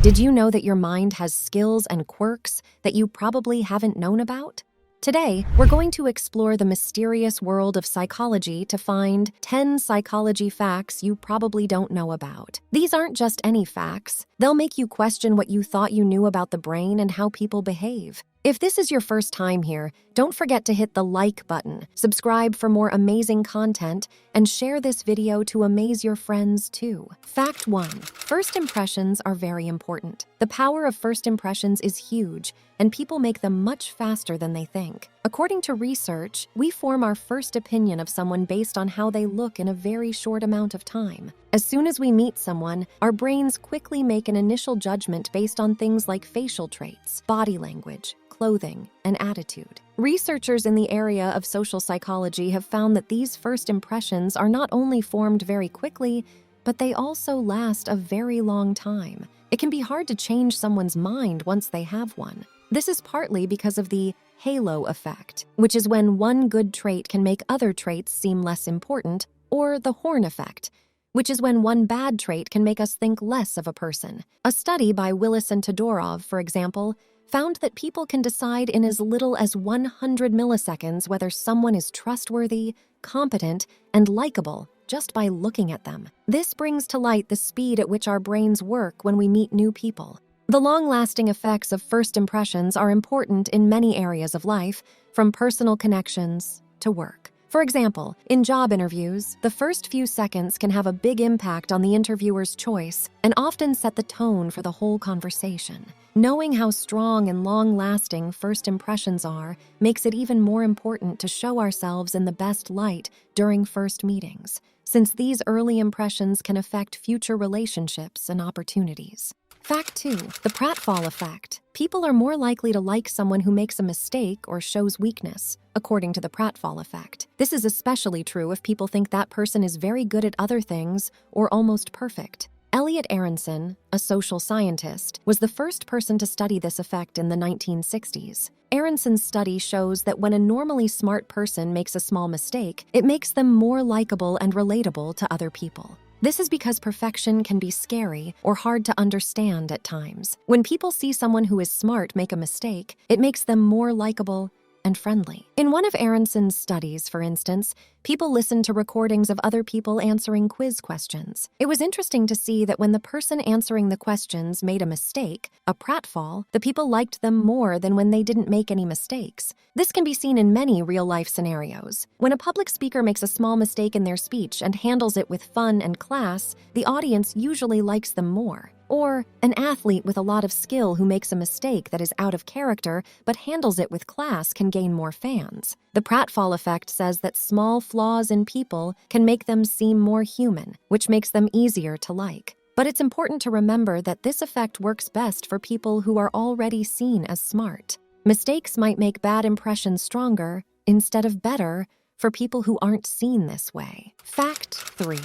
Did you know that your mind has skills and quirks that you probably haven't known about? Today, we're going to explore the mysterious world of psychology to find 10 psychology facts you probably don't know about. These aren't just any facts. They'll make you question what you thought you knew about the brain and how people behave. If this is your first time here, don't forget to hit the like button, subscribe for more amazing content, and share this video to amaze your friends too. Fact 1. First impressions are very important. The power of first impressions is huge, and people make them much faster than they think. According to research, we form our first opinion of someone based on how they look in a very short amount of time. As soon as we meet someone, our brains quickly make an initial judgment based on things like facial traits, body language, clothing, and attitude. Researchers in the area of social psychology have found that these first impressions are not only formed very quickly, but they also last a very long time. It can be hard to change someone's mind once they have one. This is partly because of the halo effect, which is when one good trait can make other traits seem less important, or the horn effect, which is when one bad trait can make us think less of a person. A study by Willis and Todorov, for example, found that people can decide in as little as 100 milliseconds whether someone is trustworthy, competent, and likable just by looking at them. This brings to light the speed at which our brains work when we meet new people. The long-lasting effects of first impressions are important in many areas of life, from personal connections to work. For example, in job interviews, the first few seconds can have a big impact on the interviewer's choice and often set the tone for the whole conversation. Knowing how strong and long-lasting first impressions are makes it even more important to show ourselves in the best light during first meetings, since these early impressions can affect future relationships and opportunities. Fact 2. The pratfall effect. People are more likely to like someone who makes a mistake or shows weakness, according to the pratfall effect. This is especially true if people think that person is very good at other things or almost perfect. Elliot Aronson, a social scientist, was the first person to study this effect in the 1960s. Aronson's study shows that when a normally smart person makes a small mistake, it makes them more likable and relatable to other people. This is because perfection can be scary or hard to understand at times. When people see someone who is smart make a mistake, it makes them more likable and friendly. In one of Aronson's studies, for instance, people listened to recordings of other people answering quiz questions. It was interesting to see that when the person answering the questions made a mistake, a pratfall, the people liked them more than when they didn't make any mistakes. This can be seen in many real-life scenarios. When a public speaker makes a small mistake in their speech and handles it with fun and class, the audience usually likes them more. Or an athlete with a lot of skill who makes a mistake that is out of character but handles it with class can gain more fans. The pratfall effect says that small flaws in people can make them seem more human, which makes them easier to like. But it's important to remember that this effect works best for people who are already seen as smart. Mistakes might make bad impressions stronger instead of better for people who aren't seen this way. Fact 3.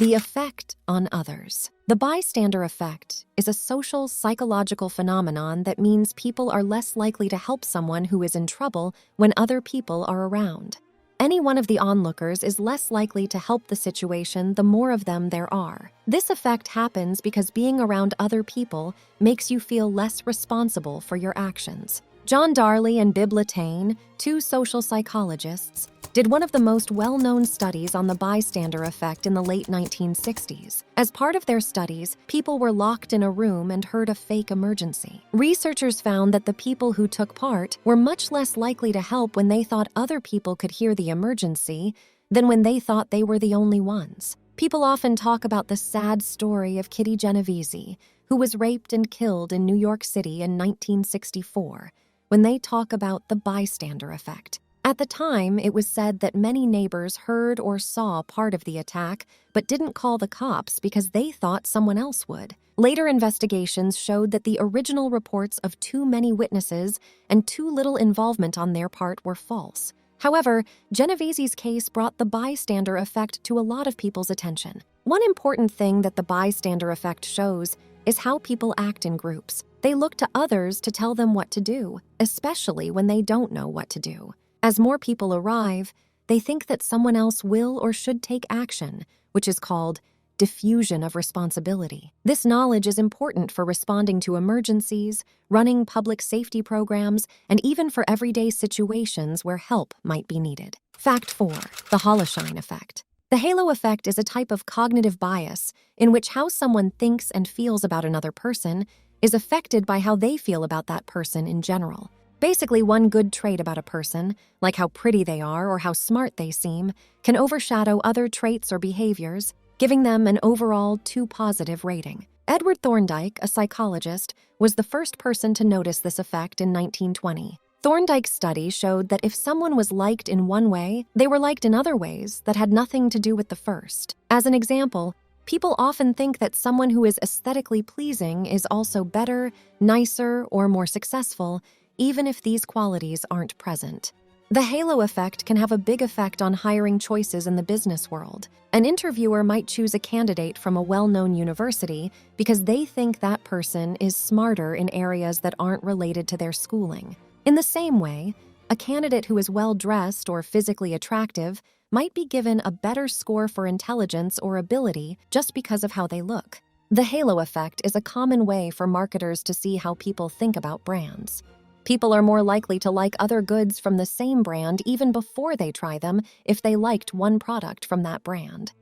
The effect on others. The bystander effect is a social psychological phenomenon that means people are less likely to help someone who is in trouble when other people are around. Any one of the onlookers is less likely to help the situation the more of them there are. This effect happens because being around other people makes you feel less responsible for your actions. John Darley and Bibb Latané, two social psychologists, did one of the most well-known studies on the bystander effect in the late 1960s. As part of their studies, people were locked in a room and heard a fake emergency. Researchers found that the people who took part were much less likely to help when they thought other people could hear the emergency than when they thought they were the only ones. People often talk about the sad story of Kitty Genovese, who was raped and killed in New York City in 1964, when they talk about the bystander effect. At the time, it was said that many neighbors heard or saw part of the attack, but didn't call the cops because they thought someone else would. Later investigations showed that the original reports of too many witnesses and too little involvement on their part were false. However, Genovese's case brought the bystander effect to a lot of people's attention. One important thing that the bystander effect shows is how people act in groups. They look to others to tell them what to do, especially when they don't know what to do. As more people arrive, they think that someone else will or should take action, which is called diffusion of responsibility. This knowledge is important for responding to emergencies, running public safety programs, and even for everyday situations where help might be needed. Fact 4. The Holoshine effect. The halo effect is a type of cognitive bias in which how someone thinks and feels about another person is affected by how they feel about that person in general. Basically, one good trait about a person, like how pretty they are or how smart they seem, can overshadow other traits or behaviors, giving them an overall too positive rating. Edward Thorndike, a psychologist, was the first person to notice this effect in 1920. Thorndike's study showed that if someone was liked in one way, they were liked in other ways that had nothing to do with the first. As an example, people often think that someone who is aesthetically pleasing is also better, nicer, or more successful, even if these qualities aren't present. The halo effect can have a big effect on hiring choices in the business world. An interviewer might choose a candidate from a well-known university because they think that person is smarter in areas that aren't related to their schooling. In the same way, a candidate who is well-dressed or physically attractive might be given a better score for intelligence or ability just because of how they look. The halo effect is a common way for marketers to see how people think about brands. People are more likely to like other goods from the same brand even before they try them if they liked one product from that brand.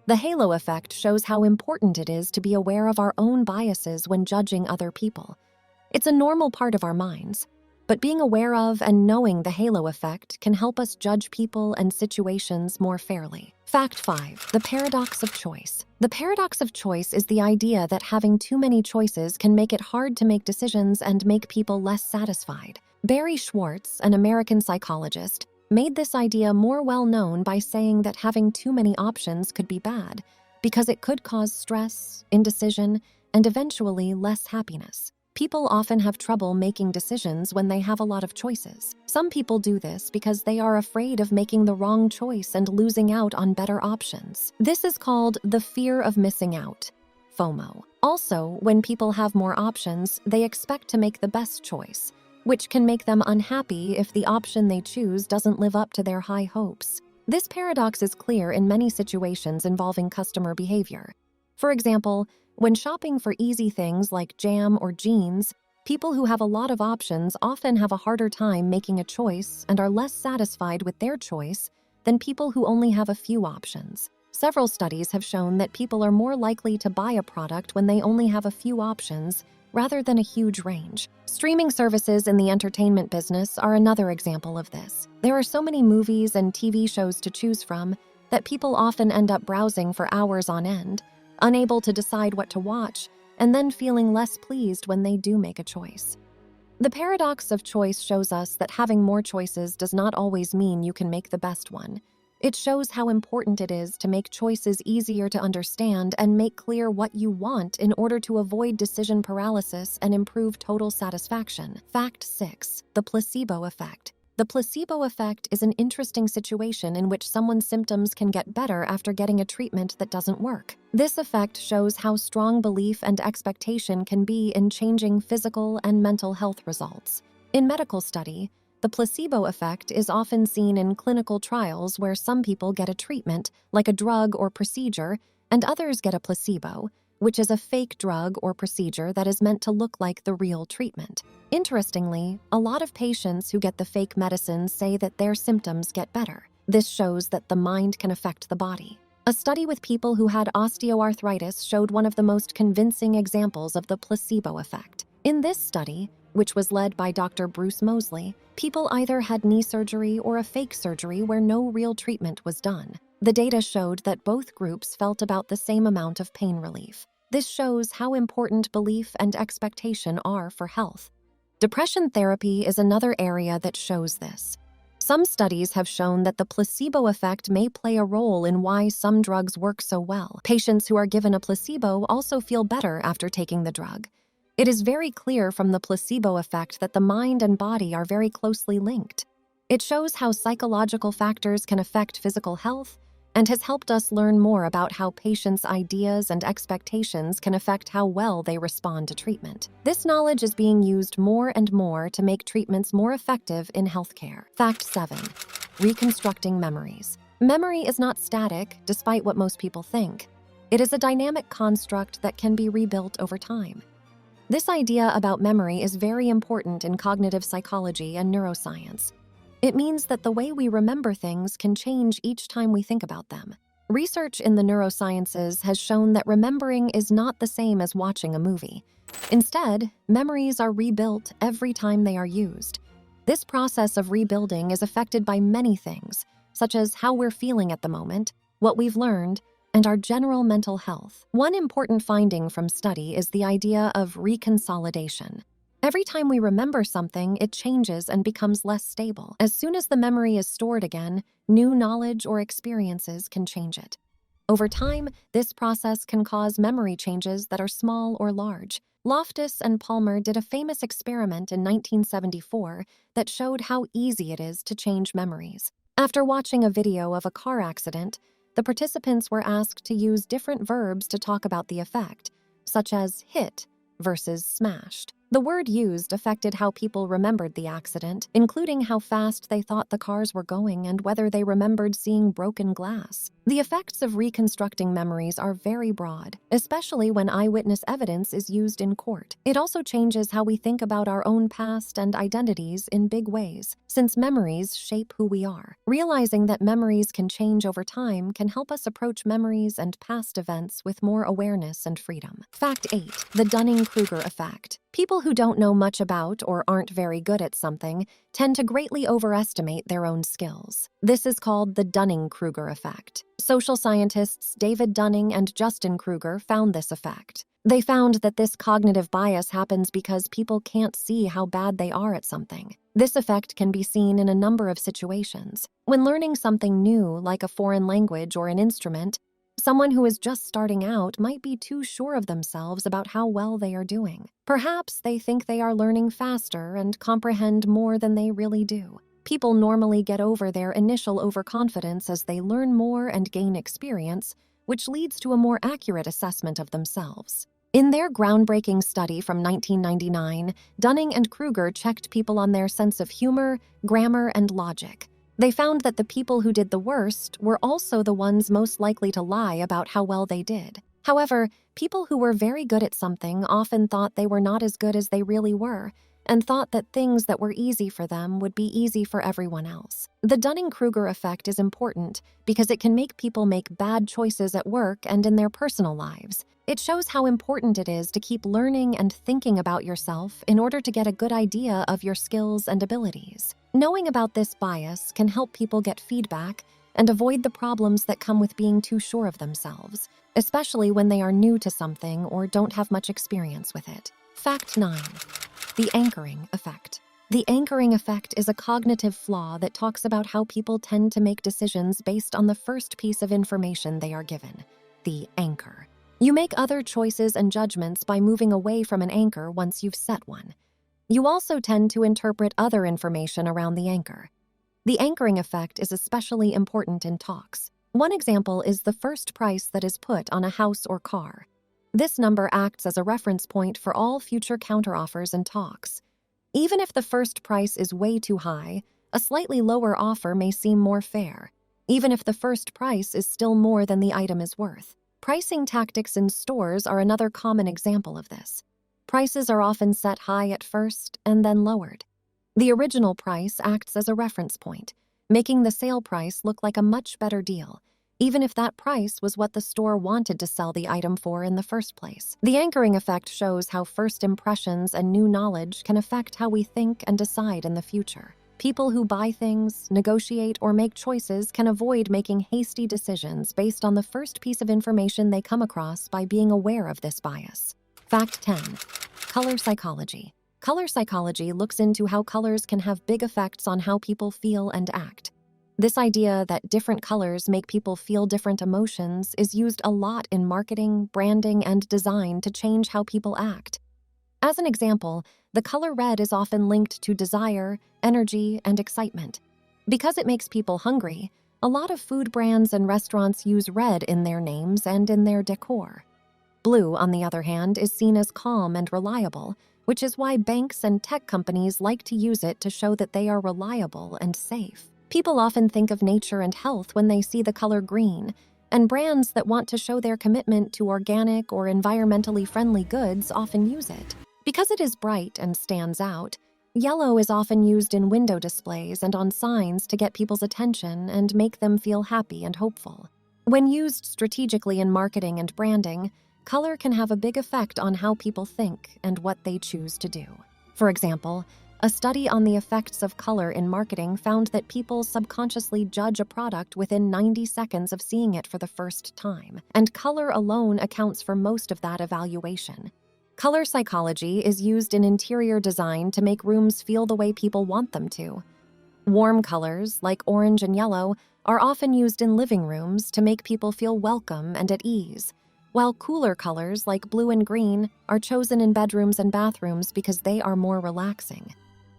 The halo effect shows how important it is to be aware of our own biases when judging other people. It's a normal part of our minds, but being aware of and knowing the halo effect can help us judge people and situations more fairly. Fact 5. The paradox of choice. The paradox of choice is the idea that having too many choices can make it hard to make decisions and make people less satisfied. Barry Schwartz, an American psychologist, made this idea more well known by saying that having too many options could be bad because it could cause stress, indecision, and eventually less happiness. People often have trouble making decisions when they have a lot of choices. Some people do this because they are afraid of making the wrong choice and losing out on better options. This is called the fear of missing out, FOMO. Also, when people have more options, they expect to make the best choice, which can make them unhappy if the option they choose doesn't live up to their high hopes. This paradox is clear in many situations involving customer behavior. For example, when shopping for easy things like jam or jeans, people who have a lot of options often have a harder time making a choice and are less satisfied with their choice than people who only have a few options. Several studies have shown that people are more likely to buy a product when they only have a few options rather than a huge range. Streaming services in the entertainment business are another example of this. There are so many movies and TV shows to choose from that people often end up browsing for hours on end, unable to decide what to watch, and then feeling less pleased when they do make a choice. The paradox of choice shows us that having more choices does not always mean you can make the best one. It shows how important it is to make choices easier to understand and make clear what you want in order to avoid decision paralysis and improve total satisfaction. Fact 6. The placebo effect. The placebo effect is an interesting situation in which someone's symptoms can get better after getting a treatment that doesn't work. This effect shows how strong belief and expectation can be in changing physical and mental health results. In medical study, the placebo effect is often seen in clinical trials where some people get a treatment, like a drug or procedure, and others get a placebo, which is a fake drug or procedure that is meant to look like the real treatment. Interestingly, a lot of patients who get the fake medicine say that their symptoms get better. This shows that the mind can affect the body. A study with people who had osteoarthritis showed one of the most convincing examples of the placebo effect. In this study, which was led by Dr. Bruce Moseley, people either had knee surgery or a fake surgery where no real treatment was done. The data showed that both groups felt about the same amount of pain relief. This shows how important belief and expectation are for health. Depression therapy is another area that shows this. Some studies have shown that the placebo effect may play a role in why some drugs work so well. Patients who are given a placebo also feel better after taking the drug. It is very clear from the placebo effect that the mind and body are very closely linked. It shows how psychological factors can affect physical health and has helped us learn more about how patients' ideas and expectations can affect how well they respond to treatment. This knowledge is being used more and more to make treatments more effective in healthcare. Fact 7. Reconstructing memories. Memory is not static, despite what most people think. It is a dynamic construct that can be rebuilt over time. This idea about memory is very important in cognitive psychology and neuroscience. It means that the way we remember things can change each time we think about them. Research in the neurosciences has shown that remembering is not the same as watching a movie. Instead, memories are rebuilt every time they are used. This process of rebuilding is affected by many things, such as how we're feeling at the moment, what we've learned, and our general mental health. One important finding from study is the idea of reconsolidation. Every time we remember something, it changes and becomes less stable. As soon as the memory is stored again, new knowledge or experiences can change it. Over time, this process can cause memory changes that are small or large. Loftus and Palmer did a famous experiment in 1974 that showed how easy it is to change memories. After watching a video of a car accident, the participants were asked to use different verbs to talk about the effect, such as hit versus smashed. The word used affected how people remembered the accident, including how fast they thought the cars were going and whether they remembered seeing broken glass. The effects of reconstructing memories are very broad, especially when eyewitness evidence is used in court. It also changes how we think about our own past and identities in big ways, since memories shape who we are. Realizing that memories can change over time can help us approach memories and past events with more awareness and freedom. Fact 8. The Dunning-Kruger effect. People who don't know much about or aren't very good at something tend to greatly overestimate their own skills. This is called the Dunning-Kruger effect. Social scientists David Dunning and Justin Kruger found this effect. They found that this cognitive bias happens because people can't see how bad they are at something. This effect can be seen in a number of situations. When learning something new, like a foreign language or an instrument, someone who is just starting out might be too sure of themselves about how well they are doing. Perhaps they think they are learning faster and comprehend more than they really do. People normally get over their initial overconfidence as they learn more and gain experience, which leads to a more accurate assessment of themselves. In their groundbreaking study from 1999, Dunning and Kruger checked people on their sense of humor, grammar, and logic. They found that the people who did the worst were also the ones most likely to lie about how well they did. However, people who were very good at something often thought they were not as good as they really were, and thought that things that were easy for them would be easy for everyone else. The Dunning-Kruger effect is important because it can make people make bad choices at work and in their personal lives. It shows how important it is to keep learning and thinking about yourself in order to get a good idea of your skills and abilities. Knowing about this bias can help people get feedback and avoid the problems that come with being too sure of themselves, especially when they are new to something or don't have much experience with it. Fact 9. The anchoring effect. The anchoring effect is a cognitive flaw that talks about how people tend to make decisions based on the first piece of information they are given, the anchor. You make other choices and judgments by moving away from an anchor once you've set one. You also tend to interpret other information around the anchor. The anchoring effect is especially important in talks. One example is the first price that is put on a house or car. This number acts as a reference point for all future counteroffers and talks. Even if the first price is way too high, a slightly lower offer may seem more fair, even if the first price is still more than the item is worth. Pricing tactics in stores are another common example of this. Prices are often set high at first and then lowered. The original price acts as a reference point, making the sale price look like a much better deal, even if that price was what the store wanted to sell the item for in the first place. The anchoring effect shows how first impressions and new knowledge can affect how we think and decide in the future. People who buy things, negotiate, or make choices can avoid making hasty decisions based on the first piece of information they come across by being aware of this bias. Fact 10. Color psychology. Color psychology looks into how colors can have big effects on how people feel and act. This idea that different colors make people feel different emotions is used a lot in marketing, branding, and design to change how people act. As an example, the color red is often linked to desire, energy, and excitement. Because it makes people hungry, a lot of food brands and restaurants use red in their names and in their decor. Blue, on the other hand, is seen as calm and reliable, which is why banks and tech companies like to use it to show that they are reliable and safe. People often think of nature and health when they see the color green, and brands that want to show their commitment to organic or environmentally friendly goods often use it. Because it is bright and stands out, yellow is often used in window displays and on signs to get people's attention and make them feel happy and hopeful. When used strategically in marketing and branding, color can have a big effect on how people think and what they choose to do. For example, a study on the effects of color in marketing found that people subconsciously judge a product within 90 seconds of seeing it for the first time, and color alone accounts for most of that evaluation. Color psychology is used in interior design to make rooms feel the way people want them to. Warm colors, like orange and yellow, are often used in living rooms to make people feel welcome and at ease, while cooler colors, like blue and green, are chosen in bedrooms and bathrooms because they are more relaxing.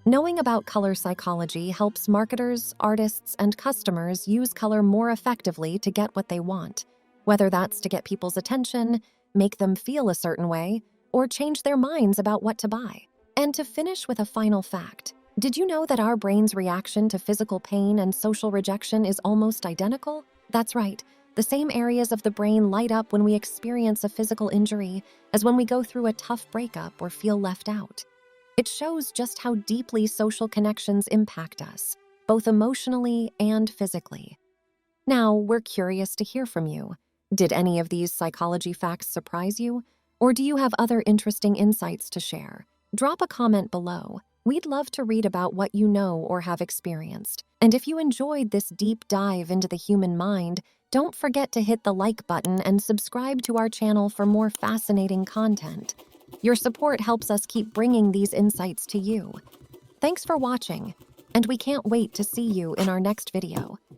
Knowing about color psychology helps marketers, artists, and customers use color more effectively to get what they want, whether that's to get people's attention, make them feel a certain way, or change their minds about what to buy. And to finish with a final fact, did you know that our brain's reaction to physical pain and social rejection is almost identical? That's right. The same areas of the brain light up when we experience a physical injury as when we go through a tough breakup or feel left out. It shows just how deeply social connections impact us, both emotionally and physically. Now, we're curious to hear from you. Did any of these psychology facts surprise you? Or do you have other interesting insights to share? Drop a comment below. We'd love to read about what you know or have experienced. And if you enjoyed this deep dive into the human mind, don't forget to hit the like button and subscribe to our channel for more fascinating content. Your support helps us keep bringing these insights to you. Thanks for watching, and we can't wait to see you in our next video.